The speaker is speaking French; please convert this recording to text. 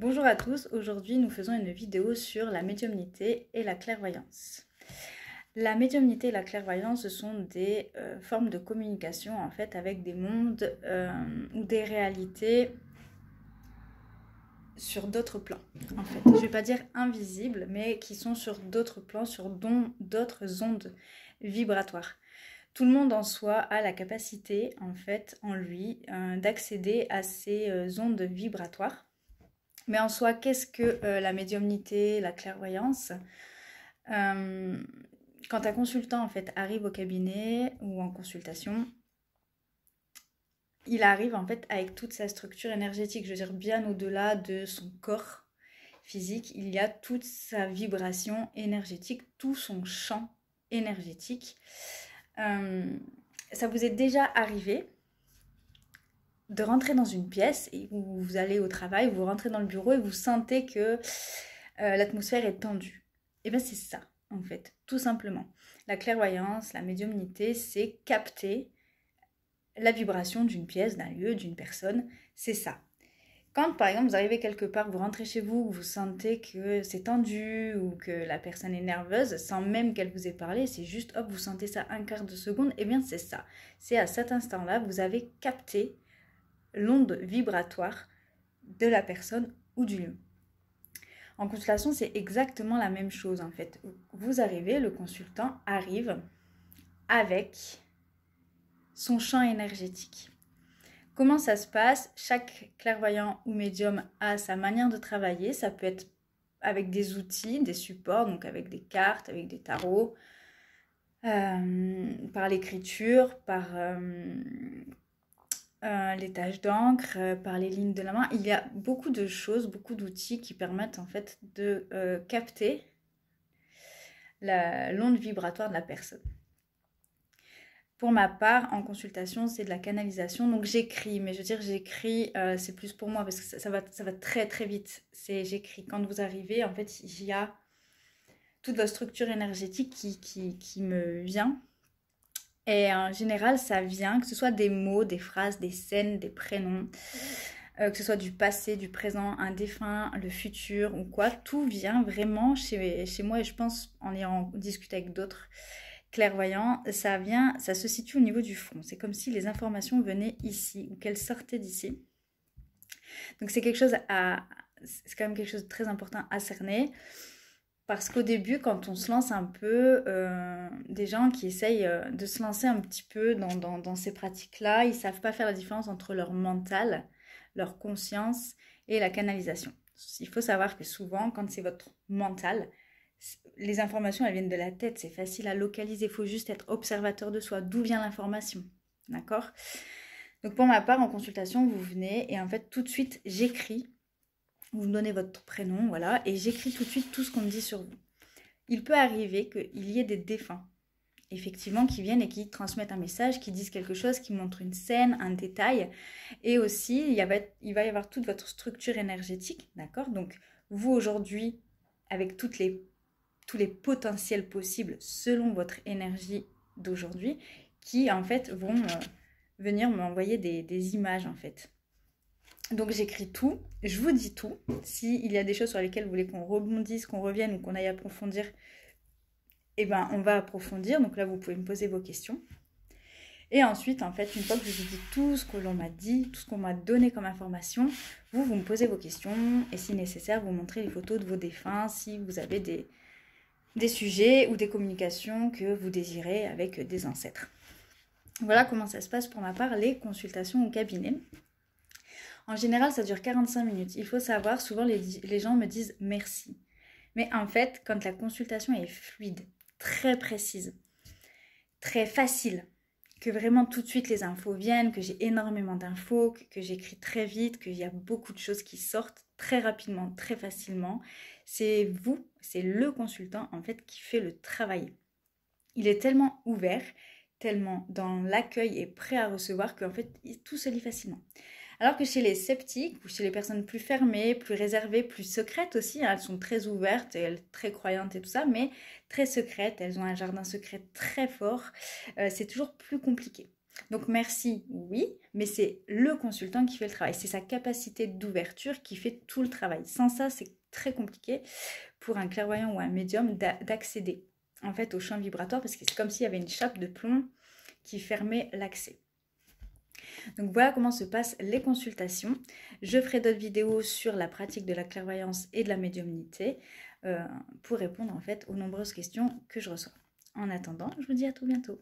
Bonjour à tous, aujourd'hui nous faisons une vidéo sur la médiumnité et la clairvoyance. La médiumnité et la clairvoyance, ce sont des formes de communication en fait avec des mondes ou des réalités sur d'autres plans en fait. Je ne vais pas dire invisibles, mais qui sont sur d'autres plans, sur d'autres ondes vibratoires. Tout le monde en soi a la capacité en fait en lui d'accéder à ces ondes vibratoires. Mais en soi, qu'est-ce que la médiumnité, la clairvoyance Quand un consultant en fait arrive au cabinet ou en consultation, il arrive en fait avec toute sa structure énergétique, je veux dire bien au-delà de son corps physique, il y a toute sa vibration énergétique, tout son champ énergétique. Ça vous est déjà arrivé de rentrer dans une pièce et où vous allez au travail, vous rentrez dans le bureau et vous sentez que l'atmosphère est tendue. Et bien c'est ça, en fait, tout simplement. La clairvoyance, la médiumnité, c'est capter la vibration d'une pièce, d'un lieu, d'une personne, c'est ça. Quand, par exemple, vous arrivez quelque part, vous rentrez chez vous, vous sentez que c'est tendu ou que la personne est nerveuse, sans même qu'elle vous ait parlé, c'est juste, hop, vous sentez ça un quart de seconde, et bien c'est ça. C'est à cet instant-là, vous avez capté l'onde vibratoire de la personne ou du lieu. En consultation, c'est exactement la même chose en fait. Vous arrivez, le consultant arrive avec son champ énergétique. Comment ça se passe? Chaque clairvoyant ou médium a sa manière de travailler. Ça peut être avec des outils, des supports, donc avec des cartes, avec des tarots, par l'écriture, par les taches d'encre, par les lignes de la main. Il y a beaucoup de choses, beaucoup d'outils qui permettent en fait de capter l'onde vibratoire de la personne. Pour ma part, en consultation, c'est de la canalisation. Donc j'écris, mais je veux dire j'écris, c'est plus pour moi parce que ça va très très vite. J'écris. Quand vous arrivez, en fait, il y a toute votre structure énergétique qui me vient. Et en général, ça vient, que ce soit des mots, des phrases, des scènes, des prénoms, que ce soit du passé, du présent, un défunt, le futur ou quoi. Tout vient vraiment chez moi et je pense, en ayant discuté avec d'autres clairvoyants, ça se situe au niveau du front. C'est comme si les informations venaient ici ou qu'elles sortaient d'ici. Donc c'est quand même quelque chose de très important à cerner. Parce qu'au début, quand on se lance un peu, des gens qui essayent de se lancer un petit peu dans ces pratiques-là, ils ne savent pas faire la différence entre leur mental, leur conscience et la canalisation. Il faut savoir que souvent, quand c'est votre mental, les informations, elles viennent de la tête, c'est facile à localiser, il faut juste être observateur de soi, d'où vient l'information, d'accord? Donc pour ma part, en consultation, vous venez et en fait, tout de suite, j'écris. Vous me donnez votre prénom, voilà, et j'écris tout de suite tout ce qu'on me dit sur vous. Il peut arriver qu'il y ait des défunts, effectivement, qui viennent et qui transmettent un message, qui disent quelque chose, qui montrent une scène, un détail. Et aussi, il va y avoir toute votre structure énergétique, d'accord? Donc, vous, aujourd'hui, avec tous les potentiels possibles, selon votre énergie d'aujourd'hui, qui, en fait, vont venir m'envoyer des images, en fait. Donc j'écris tout, je vous dis tout. S'il y a des choses sur lesquelles vous voulez qu'on rebondisse, qu'on revienne ou qu'on aille approfondir, eh ben on va approfondir. Donc là, vous pouvez me poser vos questions. Et ensuite, en fait, une fois que je vous dis tout ce que l'on m'a dit, tout ce qu'on m'a donné comme information, vous me posez vos questions. Et si nécessaire, vous montrez les photos de vos défunts si vous avez des sujets ou des communications que vous désirez avec des ancêtres. Voilà comment ça se passe pour ma part, les consultations au cabinet. En général, ça dure 45 minutes. Il faut savoir, souvent les gens me disent merci. Mais en fait, quand la consultation est fluide, très précise, très facile, que vraiment tout de suite les infos viennent, que j'ai énormément d'infos, que j'écris très vite, qu'il y a beaucoup de choses qui sortent très rapidement, très facilement, c'est vous, c'est le consultant en fait qui fait le travail. Il est tellement ouvert, tellement dans l'accueil et prêt à recevoir qu'en fait tout se lit facilement. Alors que chez les sceptiques ou chez les personnes plus fermées, plus réservées, plus secrètes aussi, elles sont très ouvertes, elles très croyantes et tout ça, mais très secrètes, elles ont un jardin secret très fort, c'est toujours plus compliqué. Donc merci, oui, mais c'est le consultant qui fait le travail. C'est sa capacité d'ouverture qui fait tout le travail. Sans ça, c'est très compliqué pour un clairvoyant ou un médium d'accéder en fait au champ vibratoire parce que c'est comme s'il y avait une chape de plomb qui fermait l'accès. Donc voilà comment se passent les consultations. Je ferai d'autres vidéos sur la pratique de la clairvoyance et de la médiumnité pour répondre en fait aux nombreuses questions que je reçois. En attendant, je vous dis à tout bientôt.